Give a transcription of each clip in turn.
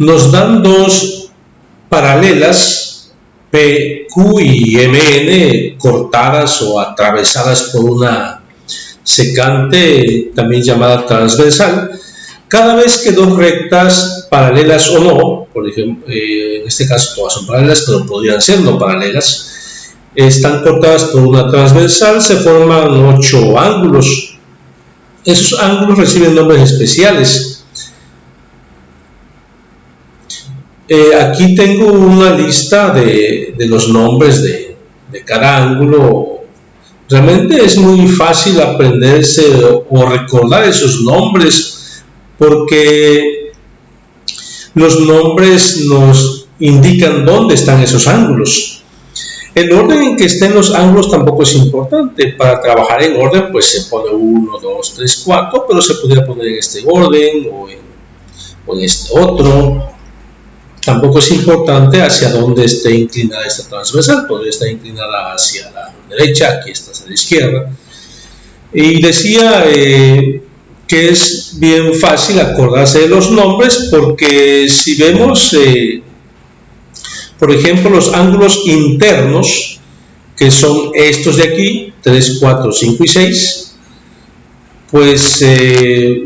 nos dan dos paralelas, P, Q y MN, cortadas o atravesadas por una secante, también llamada transversal. Cada vez que dos rectas, paralelas o no, por ejemplo, en este caso todas son paralelas, pero podrían ser no paralelas, están cortadas por una transversal, se forman 8 ángulos. Esos ángulos reciben nombres especiales. Aquí tengo una lista de los nombres de cada ángulo. Realmente es muy fácil aprenderse o recordar esos nombres, porque los nombres nos indican dónde están esos ángulos. El orden en que estén los ángulos tampoco es importante. Para trabajar en orden, pues se pone 1, 2, 3, 4, pero se podría poner en este orden o en este otro. Tampoco es importante hacia dónde esté inclinada esta transversal. Podría estar inclinada hacia la derecha, aquí está hacia la izquierda. Y decía que es bien fácil acordarse de los nombres, porque si vemos, por ejemplo, los ángulos internos, que son estos de aquí, 3, 4, 5 y 6, pues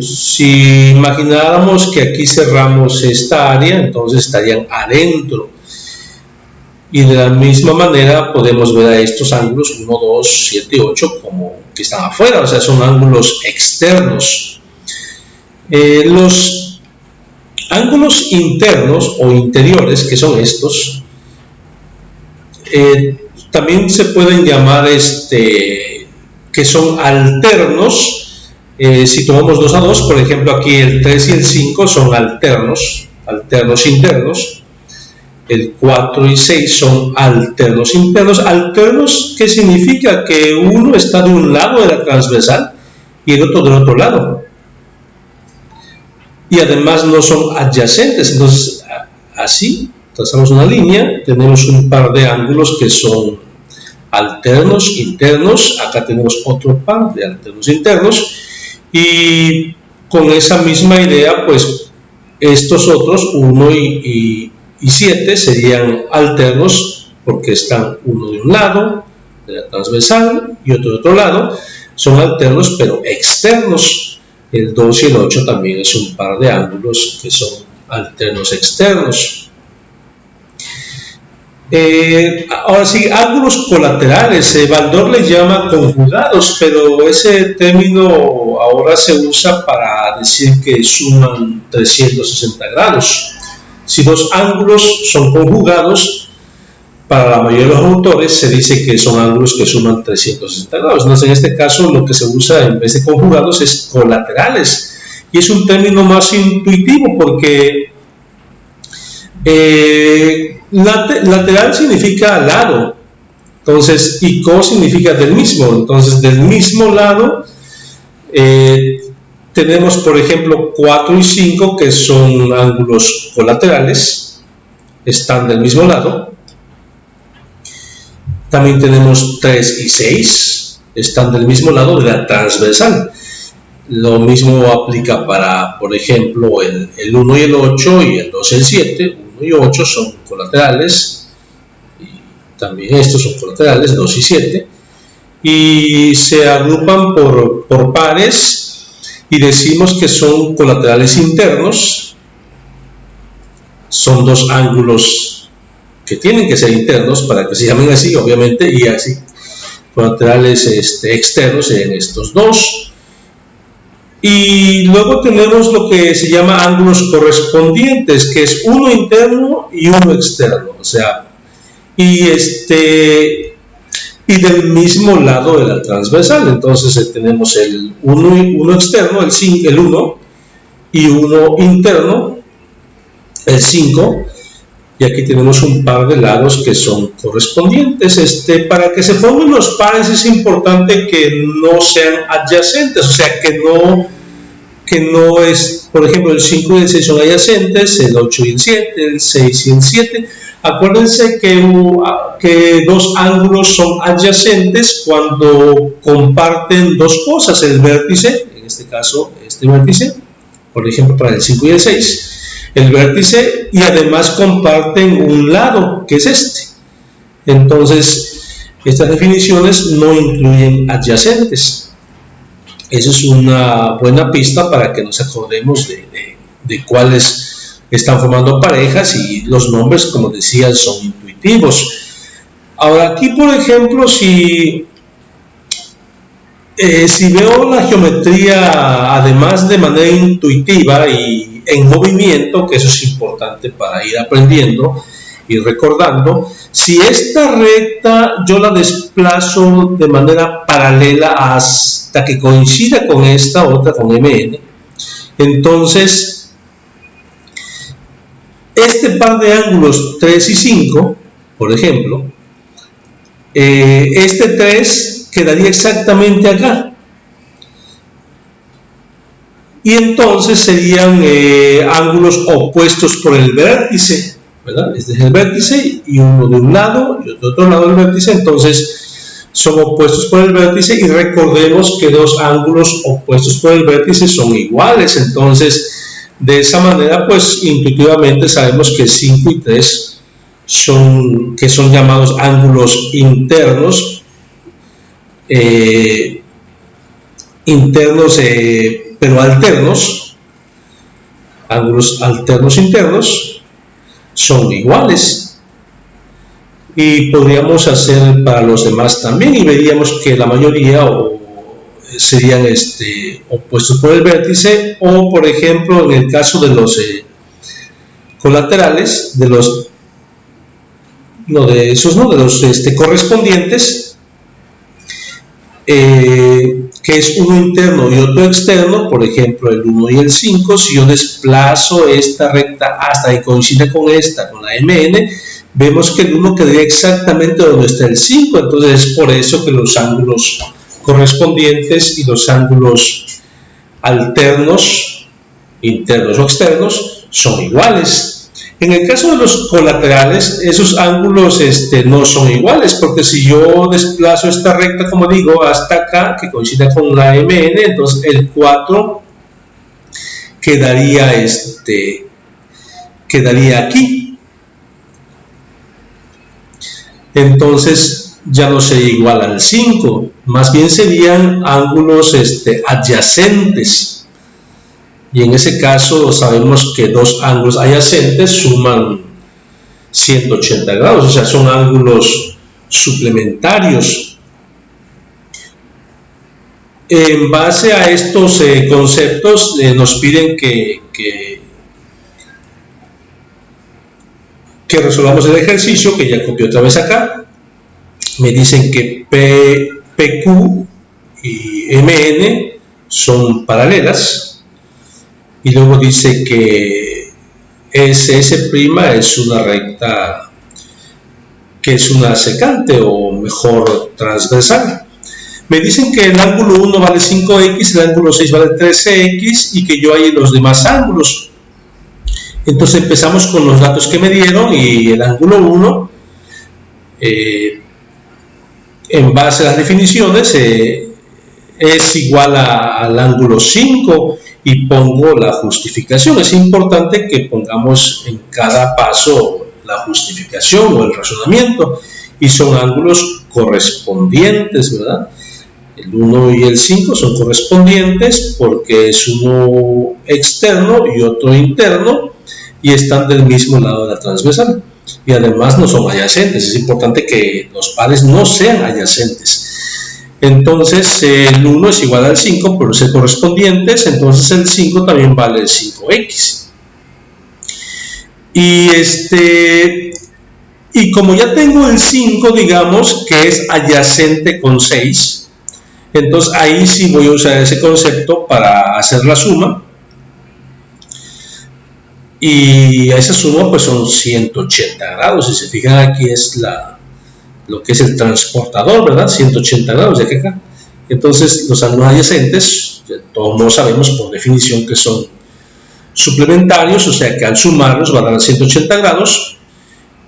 si imagináramos que aquí cerramos esta área, entonces estarían adentro. Y de la misma manera podemos ver a estos ángulos 1, 2, 7 y 8 como que están afuera, o sea, son ángulos externos. Los ángulos internos o interiores, que son estos, también se pueden llamar que son alternos. Si tomamos 2 a 2, por ejemplo, aquí el 3 y el 5 son alternos internos. El 4 y 6 son alternos internos. Alternos, ¿qué significa? Que uno está de un lado de la transversal y el otro del otro lado. Y además no son adyacentes. Entonces, así, trazamos una línea, tenemos un par de ángulos que son alternos internos. Acá tenemos otro par de alternos internos. Y con esa misma idea, pues, estos otros, 1 y 7 serían alternos porque están uno de un lado de la transversal y otro de otro lado. Son alternos pero externos. El 2 y el 8 también es un par de ángulos que son alternos externos. Ahora sí, ángulos colaterales. Baldor le llama conjugados, pero ese término ahora se usa para decir que suman 360 grados. Si dos ángulos son conjugados, para la mayoría de los autores se dice que son ángulos que suman 360 grados. Entonces, en este caso, lo que se usa en vez de conjugados es colaterales. Y es un término más intuitivo porque lateral significa lado. Entonces, y co significa del mismo. Entonces, del mismo lado, tenemos, por ejemplo, 4 y 5, que son ángulos colaterales, están del mismo lado. También tenemos 3 y 6, están del mismo lado de la transversal. Lo mismo aplica para, por ejemplo, el 1 y el 8 y el 2 y el 7. 1 y 8 son colaterales, y también estos son colaterales, 2 y 7. Y se agrupan por pares. Y decimos que son colaterales internos. Son dos ángulos que tienen que ser internos para que se llamen así, obviamente, y así colaterales externos en estos dos. Y luego tenemos lo que se llama ángulos correspondientes, que es uno interno y uno externo, o sea, y del mismo lado de la transversal. Entonces tenemos el 1 externo, el 1, y uno interno, el 5, y aquí tenemos un par de lados que son correspondientes. Para que se formen los pares es importante que no sean adyacentes, o sea, que no es, por ejemplo, el 5 y el 6 son adyacentes, el 8 y el 7, el 6 y el 7. Acuérdense que dos ángulos son adyacentes cuando comparten dos cosas, el vértice, en este caso este vértice, por ejemplo para el 5 y el 6, el vértice, y además comparten un lado, que es este. Entonces, estas definiciones no incluyen adyacentes. Esa es una buena pista para que nos acordemos de cuáles están formando parejas, y los nombres, como decía, son intuitivos. Ahora, aquí, por ejemplo, si veo la geometría, además de manera intuitiva y en movimiento, que eso es importante para ir aprendiendo y recordando, si esta recta yo la desplazo de manera paralela hasta que coincida con esta otra, con MN, entonces este par de ángulos 3 y 5, por ejemplo, este 3 quedaría exactamente acá, y entonces serían ángulos opuestos por el vértice, ¿verdad? Este es el vértice, y uno de un lado y de otro lado del vértice, entonces son opuestos por el vértice, y recordemos que dos ángulos opuestos por el vértice son iguales. Entonces, de esa manera, pues intuitivamente sabemos que 5 y 3 son llamados ángulos internos, pero alternos, ángulos alternos internos, son iguales. Y podríamos hacer para los demás también, y veríamos que la mayoría serían opuestos por el vértice, o por ejemplo en el caso de los colaterales, de los correspondientes, que es uno interno y otro externo, por ejemplo el 1 y el 5, si yo desplazo esta recta hasta que coincida con esta, con la MN, vemos que el 1 quedaría exactamente donde está el 5, entonces es por eso que los ángulos correspondientes y los ángulos alternos, internos o externos, son iguales. En el caso de los colaterales, esos ángulos no son iguales, porque si yo desplazo esta recta, como digo, hasta acá, que coincida con la MN, entonces el 4 quedaría aquí. Entonces ya no sería igual al 5, más bien serían ángulos adyacentes. Y en ese caso sabemos que dos ángulos adyacentes suman 180 grados, o sea, son ángulos suplementarios. En base a estos conceptos nos piden que resolvamos el ejercicio, que ya copié otra vez acá. Me dicen que PQ y MN son paralelas. Y luego dice que SS' es una recta que es una secante, o mejor transversal. Me dicen que el ángulo 1 vale 5x, el ángulo 6 vale 13x, y que yo hay los demás ángulos. Entonces empezamos con los datos que me dieron, y el ángulo 1, en base a las definiciones, es igual al ángulo 5, y pongo la justificación. Es importante que pongamos en cada paso la justificación o el razonamiento, y son ángulos correspondientes, ¿verdad? El 1 y el 5 son correspondientes porque es uno externo y otro interno, y están del mismo lado de la transversal, y además no son adyacentes. Es importante que los pares no sean adyacentes. Entonces el 1 es igual al 5 por ser correspondientes, entonces el 5 también vale 5x. Y como ya tengo el 5, digamos que es adyacente con 6, entonces ahí sí voy a usar ese concepto para hacer la suma, y a esa suma pues son 180 grados. Si se fijan, aquí es lo que es el transportador, ¿verdad? 180 grados de aquí a acá. Entonces los ángulos adyacentes, todos no sabemos por definición que son suplementarios, o sea que al sumarlos van a dar 180 grados,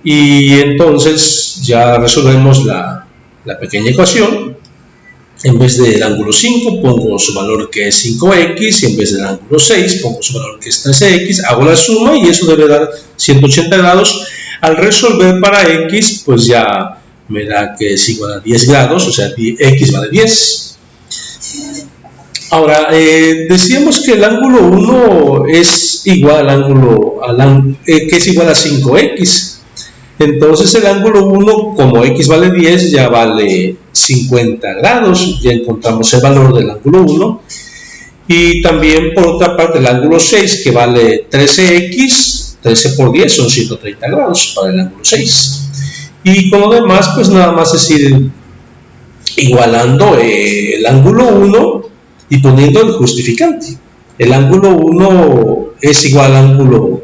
y entonces ya resolvemos la pequeña ecuación, en vez del ángulo 5 pongo su valor que es 5x, y en vez del ángulo 6 pongo su valor que es 13x, hago la suma y eso debe dar 180 grados. Al resolver para x, pues ya me da que es igual a 10 grados, o sea, x vale 10. Ahora, decíamos que el ángulo 1 es igual al ángulo, que es igual a 5x. Entonces el ángulo 1, como x vale 10, ya vale 50 grados. Ya encontramos el valor del ángulo 1. Y también, por otra parte, el ángulo 6, que vale 13x, 13 por 10 son 130 grados para el ángulo 6. Y con lo demás, pues nada más es ir igualando el ángulo 1 y poniendo el justificante. El ángulo 1 es igual al ángulo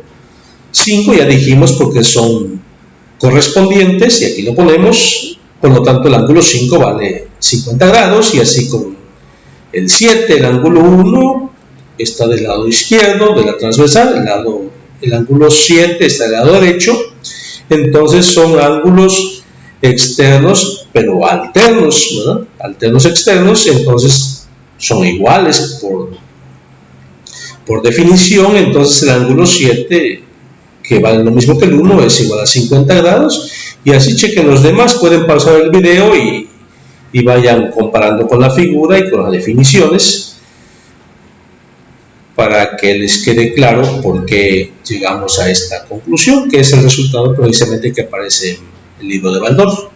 5, ya dijimos, porque son correspondientes, y aquí lo ponemos. Por lo tanto, el ángulo 5 vale 50 grados, y así con el 7, el ángulo 1 está del lado izquierdo de la transversal, el ángulo 7 está del lado derecho. Entonces son ángulos externos, pero alternos, ¿verdad? Alternos externos, entonces son iguales por definición. Entonces el ángulo 7, que vale lo mismo que el 1, es igual a 50 grados. Y así chequen los demás, pueden pausar el video y vayan comparando con la figura y con las definiciones para que les quede claro por qué llegamos a esta conclusión, que es el resultado precisamente que aparece en el libro de Baldor.